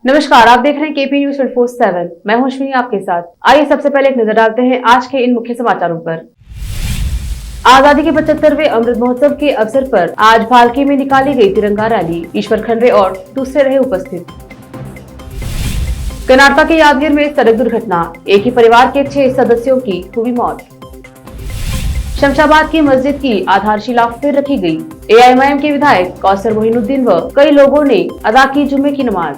नमस्कार, आप देख रहे हैं केपी न्यूज 24/7। मैं हूं अश्विनी आपके साथ। आइए सबसे पहले एक नजर डालते हैं आज के इन मुख्य समाचारों पर। आजादी के 75वें अमृत महोत्सव के अवसर पर आज भालकी में निकाली गई तिरंगा रैली। ईश्वर खंडरे और दूसरे रहे उपस्थित। कर्नाटक के यादगीर में सड़क दुर्घटना, एक ही परिवार के 6 सदस्यों की हुई मौत। शमशाबाद की मस्जिद की आधारशिला फिर रखी गई। एआईएमआईएम के विधायक कौसर मोइनुद्दीन व कई लोगों ने अदा की जुम्मे की नमाज।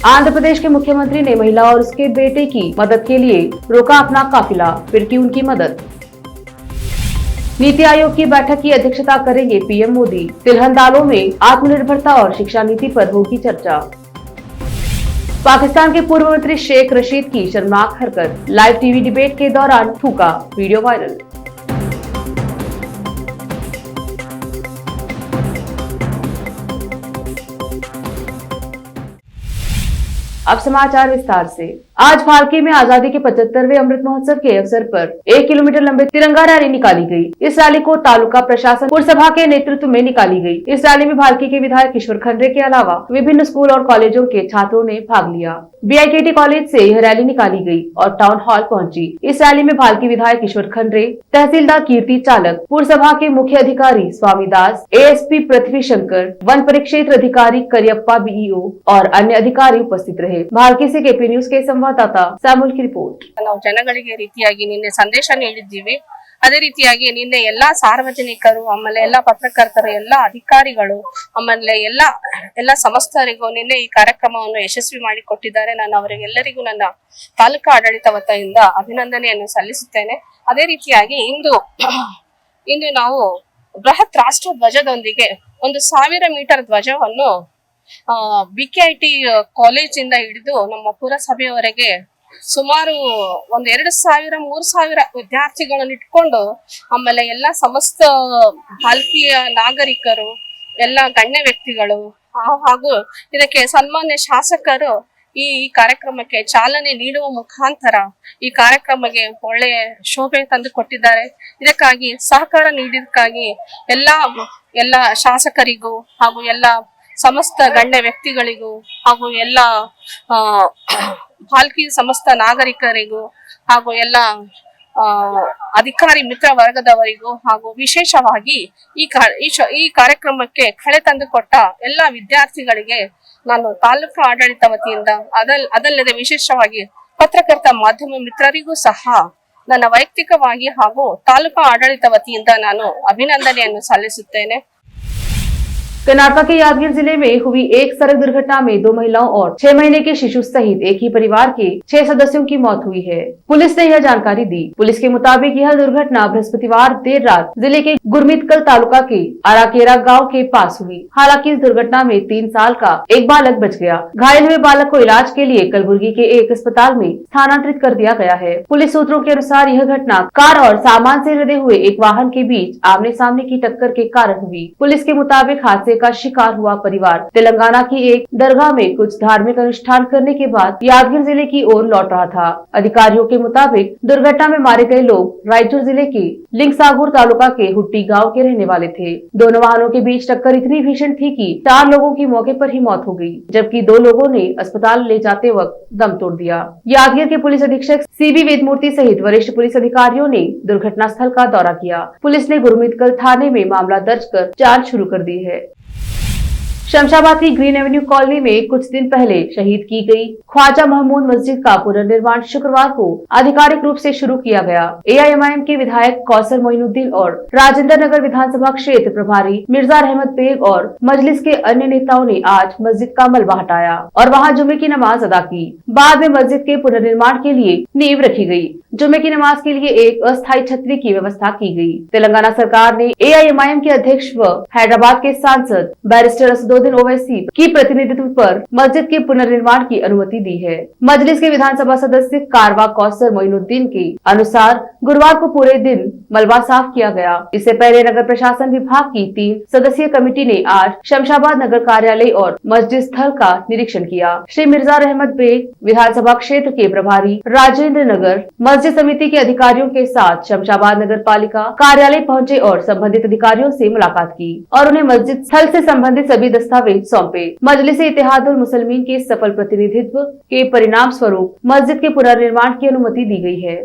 आंध्र प्रदेश के मुख्यमंत्री ने महिला और उसके बेटे की मदद के लिए रोका अपना काफिला, फिर की उनकी मदद। नीति आयोग की बैठक की अध्यक्षता करेंगे पीएम मोदी। तिलहन दालों में आत्मनिर्भरता और शिक्षा नीति पर होगी चर्चा। पाकिस्तान के पूर्व मंत्री शेख रशीद की शर्मनाक हरकत, लाइव टीवी डिबेट के दौरान थूका, वीडियो वायरल। अब समाचार विस्तार से। आज भालकी में आजादी के 75वें अमृत महोत्सव के अवसर पर 1 किलोमीटर लंबे तिरंगा रैली निकाली गई। इस रैली को तालुका प्रशासन पुरसभा के नेतृत्व में निकाली गई। इस रैली में भालकी के विधायक ईश्वर खंडरे के अलावा विभिन्न स्कूल और कॉलेजों के छात्रों ने भाग लिया। बीआईकेटी कॉलेज से यह रैली निकाली गई और टाउन हॉल पहुंची। इस रैली में भालकी विधायक ईश्वर खंडरे, तहसीलदार कीर्ति चालक, पुरसभा के मुख्य अधिकारी स्वामी दास, एएसपी पृथ्वी शंकर, वन परिक्षेत्र अधिकारी करियप्पा बीईओ और अन्य अधिकारी उपस्थित रहे। भालकी से केपी न्यूज के संवाददाता सैमुल की रिपोर्ट। ನಾವು ಜನಗಳಿಗೆ ರೀತಿಯಾಗಿ ನಿನ್ನೆ ಸಂದೇಶ ನೀಡಿದ್ದೀವಿ। ಅದೇ ರೀತಿಯಾಗಿ ನಿನ್ನೆ ಎಲ್ಲಾ ಸಾರ್ವಜನಿಕರು, ಆಮೇಲೆ ಎಲ್ಲಾ ಪತ್ರಕರ್ತರು, ಎಲ್ಲಾ ಅಧಿಕಾರಿಗಳು, ಆಮೇಲೆ ಎಲ್ಲಾ ಸಮಸ್ತರಿಗೂ ನಿನ್ನೆ ಈ ಕಾರ್ಯಕ್ರಮವನ್ನು ಯಶಸ್ವಿ ಮಾಡಿಕೊಟ್ಟಿದ್ದಾರೆ। ನಾನು ಅವರಿಗೆಲ್ಲರಿಗೂ ನನ್ನ ತಾಲೂಕಾ ಆಡಳಿತ ವತಿಯಿಂದ ಅಭಿನಂದನೆಯನ್ನು ಸಲ್ಲಿಸುತ್ತೇನೆ। ಅದೇ ರೀತಿಯಾಗಿ ಇಂದು ನಾವು ಬೃಹತ್ ರಾಷ್ಟ್ರ ಧ್ವಜದೊಂದಿಗೆ 1000 ಮೀಟರ್ ಧ್ವಜವನ್ನು ಬಿಕೆಐಟಿ ಕಾಲೇಜಿಂದ ಹಿಡಿದು ನಮ್ಮ ಪುರಸಭೆಯವರೆಗೆ ಸುಮಾರು 2000-3000 ವಿದ್ಯಾರ್ಥಿಗಳನ್ನು ಇಟ್ಕೊಂಡು, ಆಮೇಲೆ ಎಲ್ಲ ಸಮಸ್ತ ಭಾಲ್ಕಿಯ ನಾಗರಿಕರು, ಎಲ್ಲ ಗಣ್ಯ ವ್ಯಕ್ತಿಗಳು ಹಾಗೂ ಇದಕ್ಕೆ ಸನ್ಮಾನ್ಯ ಶಾಸಕರು ಈ ಕಾರ್ಯಕ್ರಮಕ್ಕೆ ಚಾಲನೆ ನೀಡುವ ಮುಖಾಂತರ ಈ ಕಾರ್ಯಕ್ರಮಕ್ಕೆ ಒಳ್ಳೆಯ ಶೋಭೆ ತಂದು ಕೊಟ್ಟಿದ್ದಾರೆ। ಇದಕ್ಕಾಗಿ ಸಹಕಾರ ನೀಡಿದಕ್ಕಾಗಿ ಎಲ್ಲ ಶಾಸಕರಿಗೂ ಹಾಗೂ ಎಲ್ಲ ಸಮಸ್ತ ಗಣ್ಯ ವ್ಯಕ್ತಿಗಳಿಗೂ ಹಾಗೂ ಎಲ್ಲ ಭಾಲ್ಕಿ ಸಮಸ್ತ ನಾಗರಿಕರಿಗೂ ಹಾಗೂ ಎಲ್ಲ ಅಧಿಕಾರಿ ಮಿತ್ರ ವರ್ಗದವರಿಗೂ ಹಾಗೂ ವಿಶೇಷವಾಗಿ ಈ ಕಾರ್ಯಕ್ರಮಕ್ಕೆ ಕಳೆ ತಂದು ಕೊಟ್ಟ ಎಲ್ಲ ವಿದ್ಯಾರ್ಥಿಗಳಿಗೆ ನಾನು ತಾಲೂಕು ಆಡಳಿತ ವತಿಯಿಂದ ಅದಲ್ಲದೆ ವಿಶೇಷವಾಗಿ ಪತ್ರಕರ್ತ ಮಾಧ್ಯಮ ಮಿತ್ರರಿಗೂ ಸಹ ನನ್ನ ವೈಯಕ್ತಿಕವಾಗಿ ಹಾಗೂ ತಾಲೂಕು ಆಡಳಿತ ವತಿಯಿಂದ ನಾನು ಅಭಿನಂದನೆಯನ್ನು ಸಲ್ಲಿಸುತ್ತೇನೆ। कर्नाटक के यादगीर जिले में हुई एक सड़क दुर्घटना में 2 महिलाओं और 6 महीने के शिशु सहित एक ही परिवार के 6 सदस्यों की मौत हुई है। पुलिस ने यह जानकारी दी। पुलिस के मुताबिक यह दुर्घटना बृहस्पतिवार देर रात जिले के गुरमितकल तालुका के आराकेरा गांव के पास हुई। हालांकि इस दुर्घटना में 3 साल का एक बालक बच गया। घायल हुए बालक को इलाज के लिए कलबुर्गी के एक अस्पताल में स्थानांतरित कर दिया गया है। पुलिस सूत्रों के अनुसार यह घटना कार और सामान से लदे हुए एक वाहन के बीच आमने सामने की टक्कर के कारण हुई। पुलिस के मुताबिक हादसे का शिकार हुआ परिवार तेलंगाना की एक दरगाह में कुछ धार्मिक अनुष्ठान करने के बाद यादगीर जिले की ओर लौट रहा था। अधिकारियों के मुताबिक दुर्घटना में मारे गए लोग रायचूर जिले के लिंगसागुर तालुका के हुट्टी गांव के रहने वाले थे। दोनों वाहनों के बीच टक्कर इतनी भीषण थी कि 4 लोगों की मौके पर ही मौत हो गई, जबकि 2 लोगों ने अस्पताल ले जाते वक्त दम तोड़ दिया। यादगीर के पुलिस अधीक्षक सीबी वेदमूर्ति सहित वरिष्ठ पुलिस अधिकारियों ने दुर्घटना स्थल का दौरा किया। पुलिस ने गुरमितकल थाने में मामला दर्ज कर जांच शुरू कर दी है। शमशाबाद की ग्रीन एवेन्यू कॉलोनी में कुछ दिन पहले शहीद की गई ख्वाजा महमूद मस्जिद का पुनर्निर्माण शुक्रवार को आधिकारिक रूप से शुरू किया गया। एआईएमआईएम के विधायक कौसर मोइनुद्दीन और राजेंद्र नगर विधानसभा क्षेत्र प्रभारी मिर्जा रहमत बेग और मजलिस के अन्य नेताओं ने आज मस्जिद का मलबा हटाया और वहां जुमे की नमाज अदा की। बाद में मस्जिद के पुनर्निर्माण के लिए नींव रखी गई। जुमे की नमाज के लिए एक अस्थायी छतरी की व्यवस्था की गई। तेलंगाना सरकार ने एआईएमआईएम के अध्यक्ष व हैदराबाद के सांसद बैरिस्टर असदुद्दीन ओवैसी की प्रतिनिधित्व पर मस्जिद के पुनर्निर्माण की अनुमति दी है। मजलिस के विधानसभा सदस्य कारवा कौसर मोइनुद्दीन के अनुसार गुरुवार को पूरे दिन मलबा साफ किया गया। इससे पहले नगर प्रशासन विभाग की 3 सदस्यीय कमेटी ने आज शमशाबाद नगर कार्यालय और मस्जिद स्थल का निरीक्षण किया। श्री मिर्जा रहमत बेग विधानसभा क्षेत्र के प्रभारी राजेंद्र नगर मस्जिद समिति के अधिकारियों के साथ शमशाबाद नगर पालिका कार्यालय पहुँचे और संबंधित अधिकारियों से मुलाकात की और उन्हें मस्जिद स्थल से संबंधित सभी दस्तावेज सौंपे। मजलिस इत्तेहादुल मुसलमीन के सफल प्रतिनिधित्व के परिणाम स्वरूप मस्जिद के पुनर्निर्माण की अनुमति दी गई है।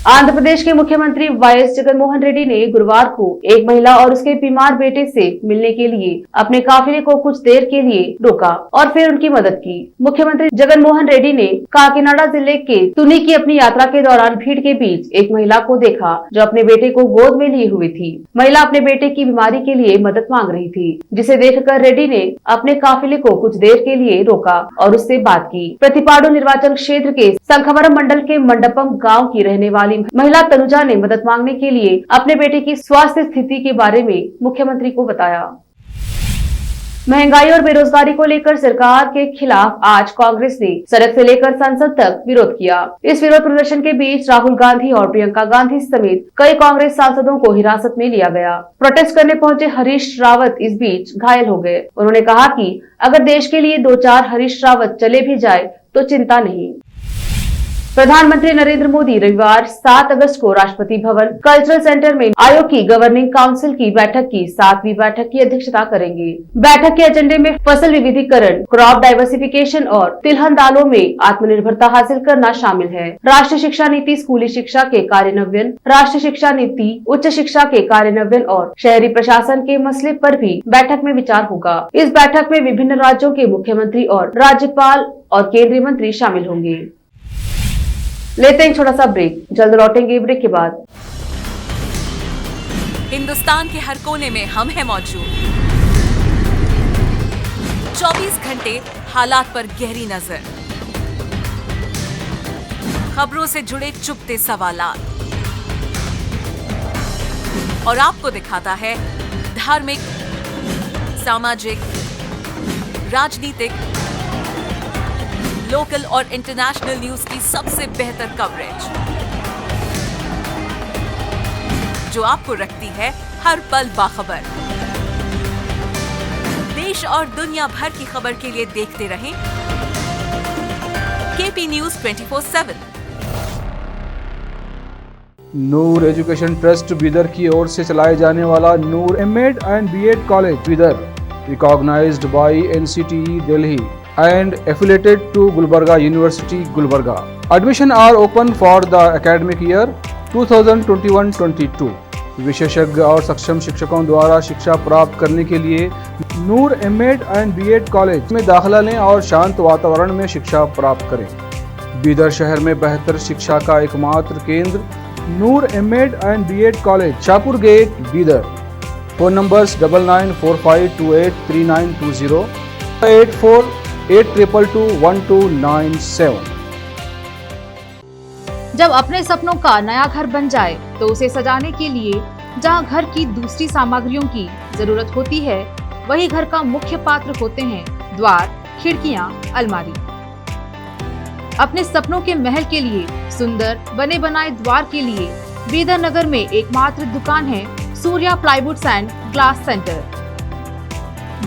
आंध्र प्रदेश के मुख्यमंत्री वाईएस जगनमोहन रेड्डी ने गुरुवार को एक महिला और उसके बीमार बेटे से मिलने के लिए अपने काफिले को कुछ देर के लिए रोका और फिर उनकी मदद की। मुख्यमंत्री जगनमोहन रेड्डी ने काकीनाडा जिले के तुनी की अपनी यात्रा के दौरान भीड़ के बीच एक महिला को देखा जो अपने बेटे को गोद में लिए हुई थी। महिला अपने बेटे की बीमारी के लिए मदद मांग रही थी, जिसे देखकर रेड्डी ने अपने काफिले को कुछ देर के लिए रोका और उससे बात की। प्रतिपाड़ु निर्वाचन क्षेत्र के संखवरम मंडल के मंडपम गाँव की रहने वाली महिला तनुजा ने मदद मांगने के लिए अपने बेटे की स्वास्थ्य स्थिति के बारे में मुख्यमंत्री को बताया। महंगाई और बेरोजगारी को लेकर सरकार के खिलाफ आज कांग्रेस ने सड़क से लेकर संसद तक विरोध किया। इस विरोध प्रदर्शन के बीच राहुल गांधी और प्रियंका गांधी समेत कई कांग्रेस सांसदों को हिरासत में लिया गया। प्रोटेस्ट करने पहुंचे हरीश रावत इस बीच घायल हो गए। उन्होंने कहा कि अगर देश के लिए 2-4 हरीश रावत चले भी जाए तो चिंता नहीं। प्रधानमंत्री नरेंद्र मोदी रविवार 7 अगस्त को राष्ट्रपति भवन कल्चरल सेंटर में आयोग की गवर्निंग काउंसिल की बैठक की 7वीं बैठक की अध्यक्षता करेंगे। बैठक के एजेंडे में फसल विविधीकरण, क्रॉप डाइवर्सिफिकेशन और तिलहन दालों में आत्मनिर्भरता हासिल करना शामिल है। राष्ट्रीय शिक्षा नीति, स्कूली शिक्षा के कार्यान्वयन, राष्ट्रीय शिक्षा नीति, उच्च शिक्षा के कार्यान्वयन और शहरी प्रशासन के मसले पर भी बैठक में विचार होगा। इस बैठक में विभिन्न राज्यों के मुख्यमंत्री और राज्यपाल और केंद्रीय मंत्री शामिल होंगे। लेते हैं छोटा सा ब्रेक, जल्द लौटेंगे ब्रेक के बाद। हिंदुस्तान के हर कोने में हम हैं मौजूद। 24 घंटे हालात पर गहरी नजर, खबरों से जुड़े चुपते सवालात और आपको दिखाता है धार्मिक, सामाजिक, राजनीतिक, लोकल और इंटरनेशनल न्यूज की सबसे बेहतर कवरेज जो आपको रखती है हर पल बाखबर। देश और दुनिया भर की खबर के लिए देखते रहें KP news 24/7। Noor education trust Bidar की ओर से चलाए जाने वाला Noor MEd and BEd college Bidar, recognised by NCTE Delhi and affiliated to Gulbarga University, Gulbarga. Admission are open for the academic year 2021-22. विशेषज्ञ और सक्षम शिक्षकों द्वारा शिक्षा प्राप्त करने के लिए नूर एमएड एंड बीएड कॉलेज में दाखिला लें और शांत वातावरण में शिक्षा प्राप्त करें। बीदर शहर में बेहतर शिक्षा का एकमात्र केंद्र Noor MEd and BEd college, Shahpur gate, Bidar. Phone numbers 9945283920, 8482221297। जब अपने सपनों का नया घर बन जाए तो उसे सजाने के लिए जहां घर की दूसरी सामग्रियों की जरूरत होती है, वही घर का मुख्य पात्र होते हैं द्वार, खिड़कियां, अलमारी। अपने सपनों के महल के लिए सुंदर बने बनाए द्वार के लिए बीदर नगर में एकमात्र दुकान है Surya plywoods and glass centre,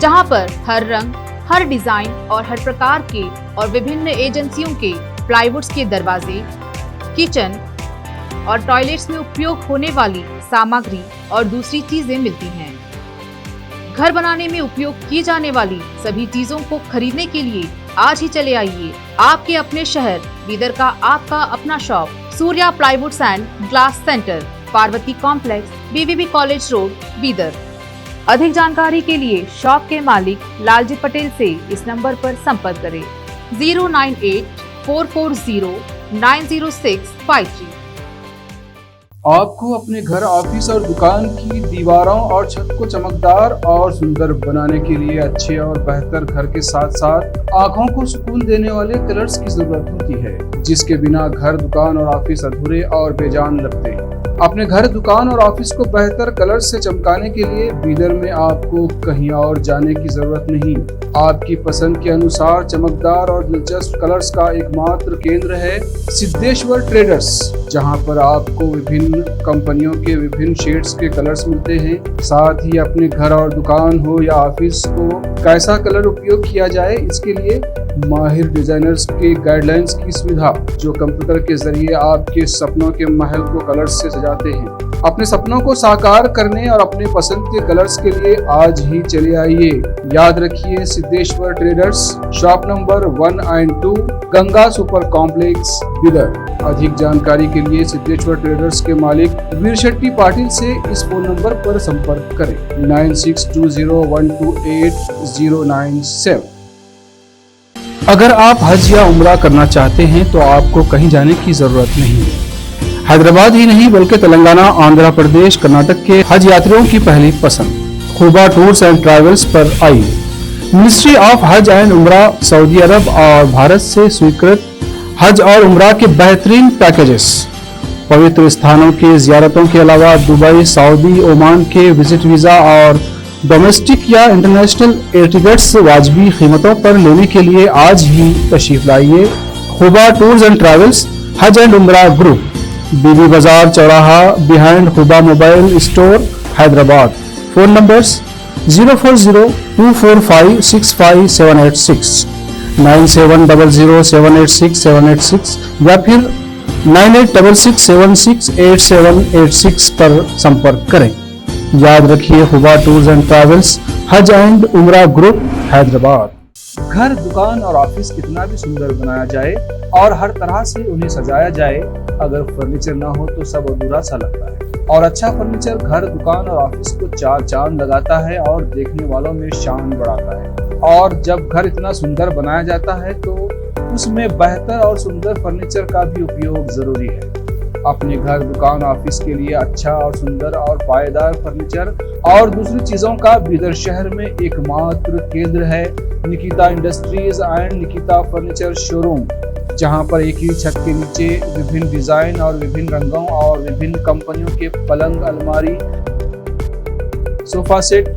जहां पर हर रंग, हर डिजाइन और हर प्रकार के और विभिन्न एजेंसियों के प्लाईवुड्स के दरवाजे, किचन और टॉयलेट्स में उपयोग होने वाली सामग्री और दूसरी चीजें मिलती हैं। घर बनाने में उपयोग की जाने वाली सभी चीजों को खरीदने के लिए आज ही चले आइए आपके अपने शहर बीदर का आपका अपना shop Surya plywoods and glass centre, Parvati complex, BVB college road, Bidar. अधिक जानकारी के लिए शॉप के मालिक लालजी पटेल से इस नंबर पर संपर्क करें 098-440-90653। आपको अपने घर, ऑफिस और दुकान की दीवारों और छत को चमकदार और सुंदर बनाने के लिए अच्छे और बेहतर घर के साथ साथ आंखों को सुकून देने वाले कलर्स की जरूरत होती है, जिसके बिना घर, दुकान और ऑफिस अधूरे और बेजान लगते हैं। अपने घर, दुकान और ऑफिस को बेहतर कलर्स से चमकाने के लिए बीदर में आपको कहीं और जाने की जरूरत नहीं। आपकी पसंद के अनुसार चमकदार और दिलचस्प कलर्स का एकमात्र केंद्र है सिद्धेश्वर ट्रेडर्स, जहां पर आपको विभिन्न कंपनियों के विभिन्न शेड्स के कलर्स मिलते हैं। साथ ही अपने घर और दुकान हो या ऑफिस को कैसा कलर उपयोग किया जाए, इसके लिए माहिर डिजाइनर्स के गाइडलाइंस की सुविधा, जो कंप्यूटर के जरिए आपके सपनों के महल को कलर्स से सजाते हैं। अपने सपनों को साकार करने और अपने पसंद के कलर्स के लिए आज ही चले आइए। याद रखिए Siddheshwar traders, shop number 1 and 2, Ganga super complex, Bidar. अधिक जानकारी के लिए सिद्धेश्वर ट्रेडर्स के मालिक वीर शेट्टी पाटिल से इस फोन नंबर पर संपर्क करें 9620128097। अगर आप हज या उम्रा करना चाहते हैं तो आपको कहीं जाने की जरूरत नहीं है। हैदराबाद ही नहीं बल्कि तेलंगाना, आंध्र प्रदेश, कर्नाटक के हज यात्रियों की पहली पसंद खुबा टूर्स एंड ट्रैवल्स पर आइए। मिनिस्ट्री ऑफ हज एंड उम्रा, सऊदी अरब और भारत से स्वीकृत हज और उम्रा के बेहतरीन पैकेजेस, पवित्र स्थानों के जियारतों के अलावा दुबई, सऊदी, ओमान के विजिट वीजा और डोमेस्टिक या इंटरनेशनल एयर टिकट्स वाजबी कीमतों पर लेने के लिए आज ही तशरीफ लाइए। खुबा टूर्स एंड ट्रैवल्स, हज एंड उम्रा ग्रुप, बीबी बाजार चौराहा, behind Khuba mobile store, Hyderabad. Phone numbers 040245658786, 9700786786 या फिर 9866768786 पर संपर्क करें। याद रखिए खुबा टूर्स एंड ट्रैवल्स, हज एंड उम्रा ग्रुप, हैदराबाद। घर, दुकान और ऑफिस कितना भी सुंदर बनाया जाए और हर तरह से उन्हें सजाया जाए, अगर फर्नीचर ना हो तो सब अधूरा सा लगता है। और अच्छा फर्नीचर घर, दुकान और ऑफिस को 4 चांद लगाता है और देखने वालों में शान बढ़ाता है। और जब घर इतना सुंदर बनाया जाता है तो उसमें बेहतर और सुंदर फर्नीचर का भी उपयोग जरूरी है। अपने घर, दुकान, ऑफिस के लिए अच्छा और सुंदर और पायदार फर्नीचर और दूसरी चीजों का बिदर शहर में एकमात्र केंद्र है Nikita industries and Nikita furniture showroom, जहां पर एक ही छत के नीचे विभिन्न डिजाइन और विभिन्न रंगों और विभिन्न कंपनियों के पलंग, अलमारी, सोफा सेट,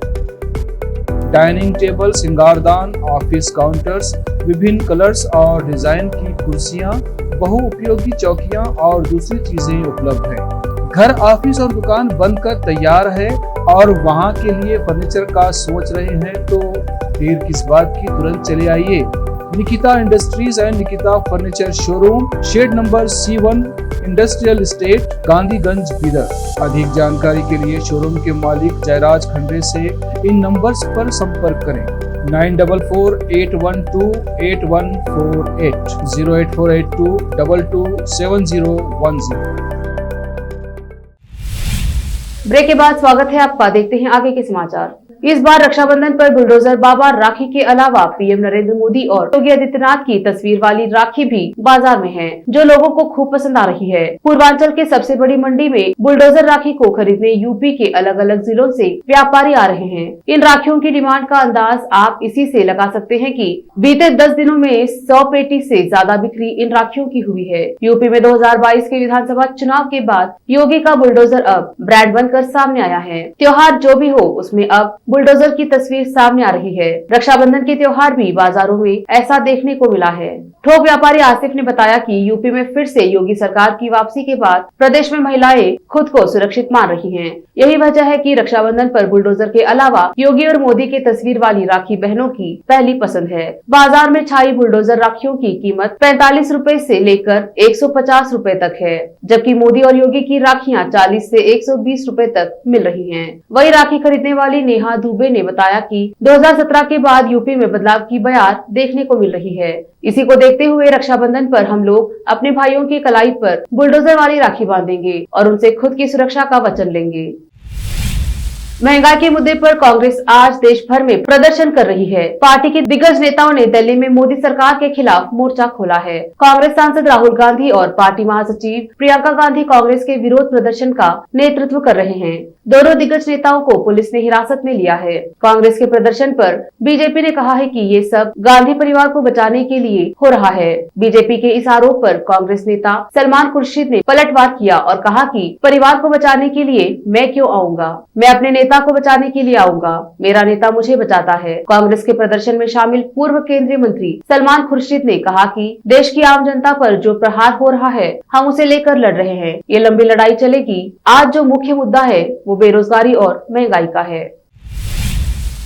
डाइनिंग टेबल, सिंगारदान, ऑफिस काउंटर्स, विभिन्न कलर्स और डिजाइन की कुर्सियां, बहुउपयोगी चौकियां और दूसरी चीजें उपलब्ध हैं। घर, ऑफिस और दुकान बनकर तैयार है और वहां के लिए फर्नीचर का सोच रहे हैं तो देर किस बात की, तुरंत चले आइए। Nikita industries and Nikita furniture showroom, shed number C1, industrial estate, Gandhiganj, Bidar. अधिक जानकारी के लिए शोरूम के मालिक जयराज खंडे से इन नंबर्स पर संपर्क करें 9448128148, 08482227010। ब्रेक के बाद स्वागत है आपका। देखते हैं आगे के समाचार। इस बार रक्षाबंधन पर बुलडोजर बाबा राखी के अलावा पीएम नरेंद्र मोदी और योगी आदित्यनाथ की तस्वीर वाली राखी भी बाजार में है, जो लोगों को खूब पसंद आ रही है। पूर्वांचल के सबसे बड़ी मंडी में बुलडोजर राखी को खरीदने यूपी के अलग अलग जिलों से व्यापारी आ रहे हैं। इन राखियों की डिमांड का अंदाज आप इसी से लगा सकते हैं कि बीते 10 दिनों में 100 पेटी से ज्यादा बिक्री इन राखियों की हुई है। यूपी में 2022 के विधानसभा चुनाव के बाद योगी का बुलडोजर अब ब्रांड बनकर सामने आया है। त्योहार जो भी हो, उसमें अब बुलडोजर की तस्वीर सामने आ रही है। रक्षाबंधन के त्योहार भी बाजारों में ऐसा देखने को मिला है। थोक व्यापारी आसिफ ने बताया कि यूपी में फिर से योगी सरकार की वापसी के बाद प्रदेश में महिलाएं खुद को सुरक्षित मान रही हैं। यही वजह है कि रक्षाबंधन पर बुलडोजर के अलावा योगी और मोदी के तस्वीर वाली राखी बहनों की पहली पसंद है। बाजार में छाई बुलडोजर राखियों की कीमत 45 रुपए से लेकर 150 रुपए तक है, जबकि मोदी और योगी की राखियां 40 से 120 रुपए तक मिल रही हैं। वही राखी खरीदने वाली नेहा दुबे ने बताया कि 2017 के बाद यूपी में बदलाव की बयार देखने को मिल रही है। इसी को देखते हुए रक्षाबंधन पर हम लोग अपने भाइयों की कलाई पर बुलडोजर वाली राखी बांधेंगे और उनसे खुद की सुरक्षा का वचन लेंगे। महंगाई के मुद्दे पर कांग्रेस आज देश भर में प्रदर्शन कर रही है। पार्टी के दिग्गज नेताओं ने दिल्ली में मोदी सरकार के खिलाफ मोर्चा खोला है। कांग्रेस सांसद राहुल गांधी और पार्टी महासचिव प्रियंका गांधी कांग्रेस के विरोध प्रदर्शन का नेतृत्व कर रहे हैं। दोनों दिग्गज नेताओं को पुलिस ने हिरासत में लिया है। कांग्रेस के प्रदर्शन पर बीजेपी ने कहा है कि ये सब गांधी परिवार को बचाने के लिए हो रहा है। बीजेपी के इस आरोप पर कांग्रेस नेता सलमान खुर्शीद ने पलटवार किया और कहा कि परिवार को बचाने के लिए मैं क्यों आऊंगा, मैं अपने नेता को बचाने के लिए आऊंगा, मेरा नेता मुझे बचाता है। कांग्रेस के प्रदर्शन में शामिल पूर्व केंद्रीय मंत्री सलमान खुर्शीद ने कहा कि देश की आम जनता पर जो प्रहार हो रहा है, हम उसे लेकर लड़ रहे हैं। ये लंबी लड़ाई चलेगी। आज जो मुख्य मुद्दा है वो बेरोजगारी और महंगाई का है।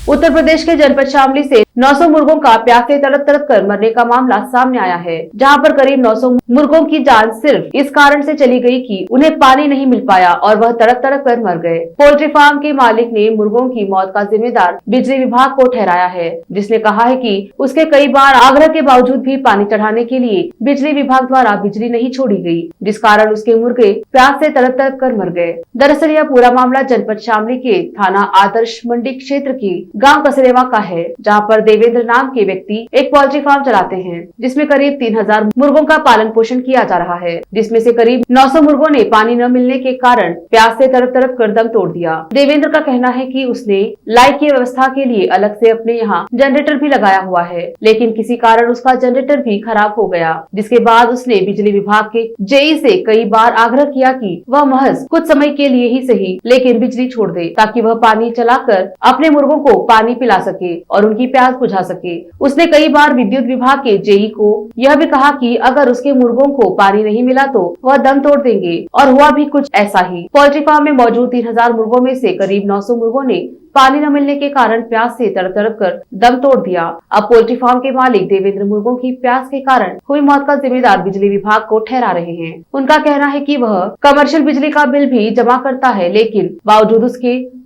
उत्तर प्रदेश के जनपद शामली से 900 मुर्गों का प्यास से तड़प तड़प कर मरने का मामला सामने आया है, जहां पर करीब 900 मुर्गों की जान सिर्फ इस कारण से चली गई कि उन्हें पानी नहीं मिल पाया और वह तड़प तड़प कर मर गए। पोल्ट्री फार्म के मालिक ने मुर्गों की मौत का जिम्मेदार बिजली विभाग को ठहराया है, जिसने कहा है कि उसके कई बार आग्रह के बावजूद भी पानी चढ़ाने के लिए बिजली विभाग द्वारा बिजली नहीं छोड़ी गई, जिस कारण उसके मुर्गे प्यास से तड़प तड़प कर मर गए। दरअसल यह पूरा मामला जनपद शामली के थाना आदर्श मंडी क्षेत्र की गांव कसरेवा का है, जहां पर देवेंद्र नाम के व्यक्ति एक पोल्ट्री फार्म चलाते हैं, जिसमें करीब 3000 मुर्गों का पालन पोषण किया जा रहा है, जिसमें से करीब 900 मुर्गों ने पानी न मिलने के कारण प्यास से तड़प तड़प कर दम तोड़ दिया। देवेंद्र का कहना है कि उसने लाइट की व्यवस्था के लिए अलग से अपने यहाँ जनरेटर भी लगाया हुआ है, लेकिन किसी कारण उसका जनरेटर भी खराब हो गया, जिसके बाद उसने बिजली विभाग के जेई से कई बार आग्रह किया कि वह महज कुछ समय के लिए ही सही लेकिन बिजली छोड़ दे, ताकि वह पानी चलाकर अपने मुर्गों को पानी पिला सके और उनकी प्यास बुझा सके। उसने कई बार विद्युत विभाग के जेई को यह भी कहा कि अगर उसके मुर्गों को पानी नहीं मिला तो वह दम तोड़ देंगे, और हुआ भी कुछ ऐसा ही। पोल्ट्री फार्म में मौजूद 3000 मुर्गों में से करीब 900 मुर्गों ने पानी न मिलने के कारण प्यास से तड़प तड़प कर दम तोड़ दिया। अब पोल्ट्री फार्म के मालिक देवेंद्र मुर्गों की प्यास के कारण हुई मौत का जिम्मेदार बिजली विभाग को ठहरा रहे हैं। उनका कहना है कि वह कमर्शियल बिजली का बिल भी जमा करता है, लेकिन बावजूद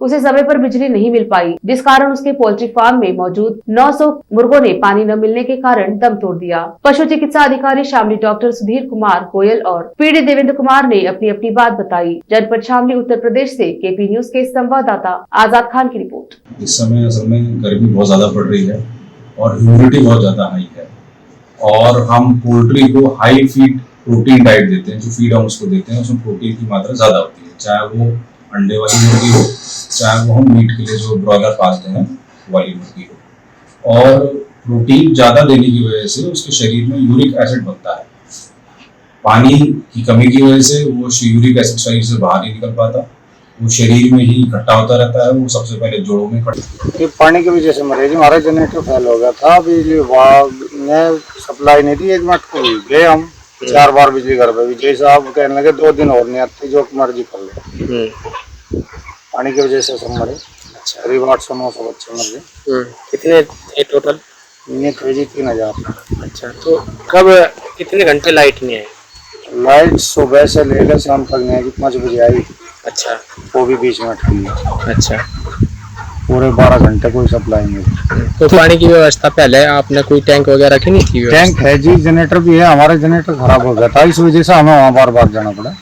उसे समय पर बिजली नहीं मिल पाई, जिस कारण उसके पोल्ट्री फार्म में मौजूद 900 मुर्गों ने पानी न मिलने के कारण दम तोड़ दिया। पशु चिकित्सा अधिकारी शामली डॉक्टर सुधीर कुमार गोयल और पीडी देवेंद्र कुमार ने अपनी अपनी बात बताई। जनपद शामली उत्तर प्रदेश से केपी न्यूज के संवाददाता आजाद खान की रिपोर्ट। इस समय असल में गर्मी बहुत ज़्यादा पड़ रही है और ह्यूमिडिटी बहुत ज़्यादा हाई है, और हम पोल्ट्री को हाई फीड प्रोटीन डाइट देते हैं। जो फीड हम उसको देते हैं उसमें प्रोटीन की मात्रा ज़्यादा होती है, चाहे वो अंडे वाली मुर्गी हो, चाहे वो हम मीट के लिए जो ब्रॉयलर पालते हैं वाली मुर्गी हो। और प्रोटीन ज़्यादा देने की वजह से उसके शरीर में यूरिक एसिड बनता है। पानी की कमी की वजह से वो यूरिक एसिड शरीर से बाहर नहीं निकल पाता, वो शरीर में ही इकट्ठा होता रहता है। वो सबसे पहले जोड़ों में कि पानी की वजह से मरे जी। हमारा जनरेटर फेल हो गया था, बिजली विभाग ने सप्लाई नहीं दी। 1 मिनट को गए हम 4 बार बिजली घर पे भी, जैसे आप कहने लगे 2 दिन और नहीं आती, जो मर्जी कर ले। पानी की वजह से सब मरे। करीब 800-900 बच्चे मर गए। कितने थे टोटल? ये थे जी 3000। अच्छा, तो कब कितने घंटे लाइट नहीं आई? लाइट सुबह से लेकर शाम तक नहीं आई, 5 बजे आई। अच्छा, वो भी 20 मिनट की। अच्छा, पूरे 12 घंटे कोई सप्लाई नहीं। तो पानी की व्यवस्था पहले आपने कोई टैंक वगैरह रखी नहीं थी? टैंक है जी, जनरेटर भी है। हमारा जनरेटर खराब हो गया था, इस वजह से हमें वहाँ बार बार जाना पड़ा।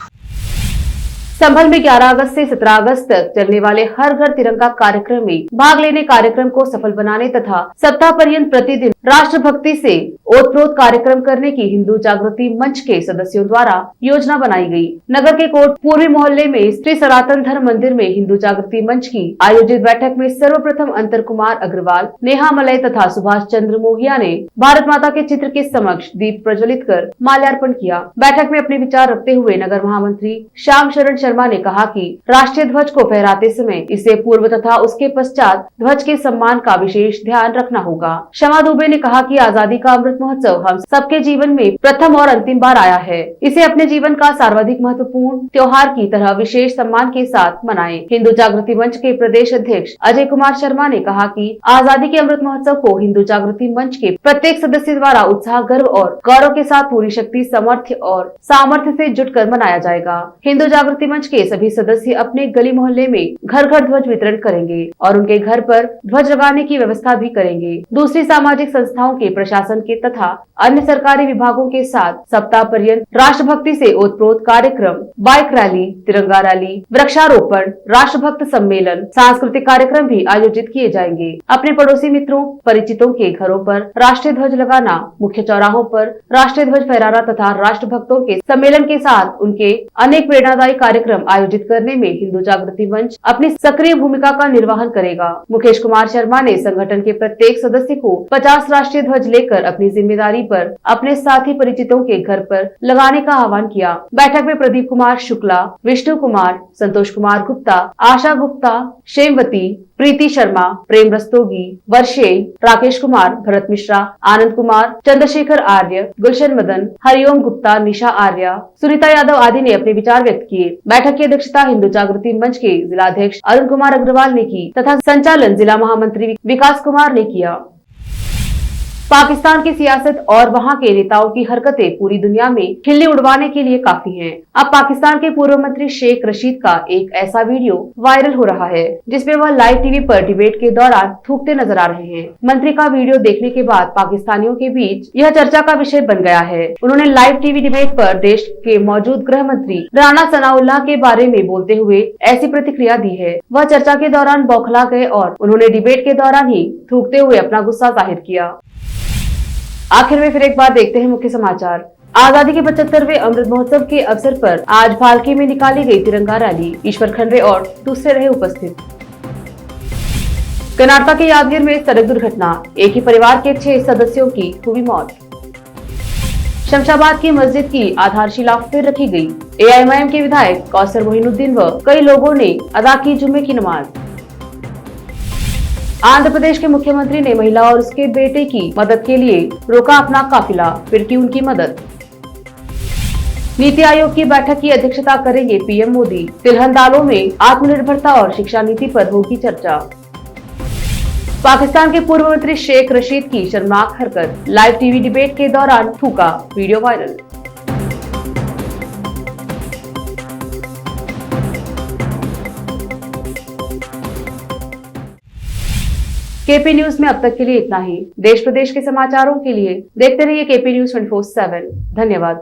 संभल में 11 अगस्त से 17 अगस्त तक चलने वाले हर घर तिरंगा कार्यक्रम में भाग लेने, कार्यक्रम को सफल बनाने तथा सप्ताह पर्यंत प्रतिदिन राष्ट्रभक्ति से ओतप्रोत कार्यक्रम करने की हिंदू जागृति मंच के सदस्यों द्वारा योजना बनाई गई। नगर के कोट पूर्वी मोहल्ले में श्री सनातन धर्म मंदिर में हिंदू जागृति मंच की आयोजित बैठक में सर्वप्रथम अंतर कुमार अग्रवाल, नेहा मलय तथा सुभाष चंद्र मोहिया ने भारत माता के चित्र के समक्ष दीप प्रज्वलित कर माल्यार्पण किया। बैठक में अपने विचार रखते हुए नगर महामंत्री श्याम शरण शर्मा ने कहा कि राष्ट्रीय ध्वज को फहराते समय इससे पूर्व तथा उसके पश्चात ध्वज के सम्मान का विशेष ध्यान रखना होगा। शमा दुबे ने कहा कि आजादी का अमृत महोत्सव हम सबके जीवन में प्रथम और अंतिम बार आया है। इसे अपने जीवन का सर्वाधिक महत्वपूर्ण त्योहार की तरह विशेष सम्मान के साथ मनाएं। हिंदू जागृति मंच के प्रदेश अध्यक्ष अजय कुमार शर्मा ने कहा कि आजादी के अमृत महोत्सव को हिंदू जागृति मंच के प्रत्येक सदस्य द्वारा उत्साह, गर्व और गौरव के साथ पूरी शक्ति, सामर्थ्य और सामर्थ्य से जुटकर मनाया जाएगा। हिंदू जागृति मंच के सभी सदस्य अपने गली मोहल्ले में घर घर ध्वज वितरण करेंगे और उनके घर पर ध्वज लगाने की व्यवस्था भी करेंगे। दूसरी सामाजिक संस्थाओं के, प्रशासन के तथा अन्य सरकारी विभागों के साथ सप्ताह पर्यंत राष्ट्रभक्ति से ओतप्रोत कार्यक्रम, बाइक रैली, तिरंगा रैली, वृक्षारोपण, राष्ट्रभक्त सम्मेलन, सांस्कृतिक कार्यक्रम भी आयोजित किए जाएंगे। अपने पड़ोसी मित्रों, परिचितों के घरों पर राष्ट्रीय ध्वज लगाना, मुख्य चौराहों पर राष्ट्रीय ध्वज फहराना तथा राष्ट्रभक्तों के सम्मेलन के साथ उनके अनेक प्रेरणादायी कार्यक्रम आयोजित करने में हिंदू जागृति मंच अपनी सक्रिय भूमिका का निर्वहन करेगा। मुकेश कुमार शर्मा ने संगठन के प्रत्येक सदस्य को 50 राष्ट्रीय ध्वज लेकर अपनी जिम्मेदारी पर अपने साथी परिचितों के घर पर लगाने का आह्वान किया। बैठक में प्रदीप कुमार शुक्ला, विष्णु कुमार, संतोष कुमार गुप्ता, आशा गुप्ता, शेमवती, प्रीति शर्मा, प्रेम रस्तोगी, वर्षे, राकेश कुमार, भरत मिश्रा, आनंद कुमार, चंद्रशेखर आर्य, गुलशन मदन, हरिओम गुप्ता, निशा आर्य, सुनीता यादव आदि ने अपने विचार व्यक्त किए। बैठक की अध्यक्षता हिंदू जागृति मंच के जिलाध्यक्ष अरुण कुमार अग्रवाल ने की तथा संचालन जिला महामंत्री विकास कुमार ने किया। पाकिस्तान की सियासत और वहां के नेताओं की हरकतें पूरी दुनिया में खिल्ली उड़वाने के लिए काफी हैं। अब पाकिस्तान के पूर्व मंत्री शेख रशीद का एक ऐसा वीडियो वायरल हो रहा है जिसमें वह लाइव टीवी पर डिबेट के दौरान थूकते नजर आ रहे हैं। मंत्री का वीडियो देखने के बाद पाकिस्तानियों के बीच यह चर्चा का विषय बन गया है। उन्होंने लाइव टीवी डिबेट पर देश के मौजूद गृह मंत्री राणा सनाउल्लाह के बारे में बोलते हुए ऐसी प्रतिक्रिया दी है। वह चर्चा के दौरान बौखला गए और उन्होंने डिबेट के दौरान ही थूकते हुए अपना गुस्सा जाहिर किया। आखिर में फिर एक बार देखते हैं मुख्य समाचार। आजादी के 75वें अमृत महोत्सव के अवसर पर आज फाल्के में निकाली गई तिरंगा रैली। ईश्वर खंडरे और दूसरे रहे उपस्थित। कर्नाटक के यादगीर में सड़क दुर्घटना, एक ही परिवार के 6 सदस्यों की हुई मौत। शमशाबाद की मस्जिद की आधारशिला फिर रखी गई। एआईएमआईएम के विधायक कौसर मोहिनुद्दीन व कई लोगों ने अदा की जुम्मे की नमाज। आंध्र प्रदेश के मुख्यमंत्री ने महिला और उसके बेटे की मदद के लिए रोका अपना काफिला, फिर की उनकी मदद। नीति आयोग की बैठक की अध्यक्षता करेंगे पीएम मोदी। तिलहन दालों में आत्मनिर्भरता और शिक्षा नीति पर होगी चर्चा। पाकिस्तान के पूर्व मंत्री शेख रशीद की शर्मनाक हरकत, लाइव टीवी डिबेट के दौरान थूका, वीडियो वायरल। केपी न्यूज में अब तक के लिए इतना ही। देश प्रदेश के समाचारों के लिए देखते रहिए केपी न्यूज 24/7। धन्यवाद।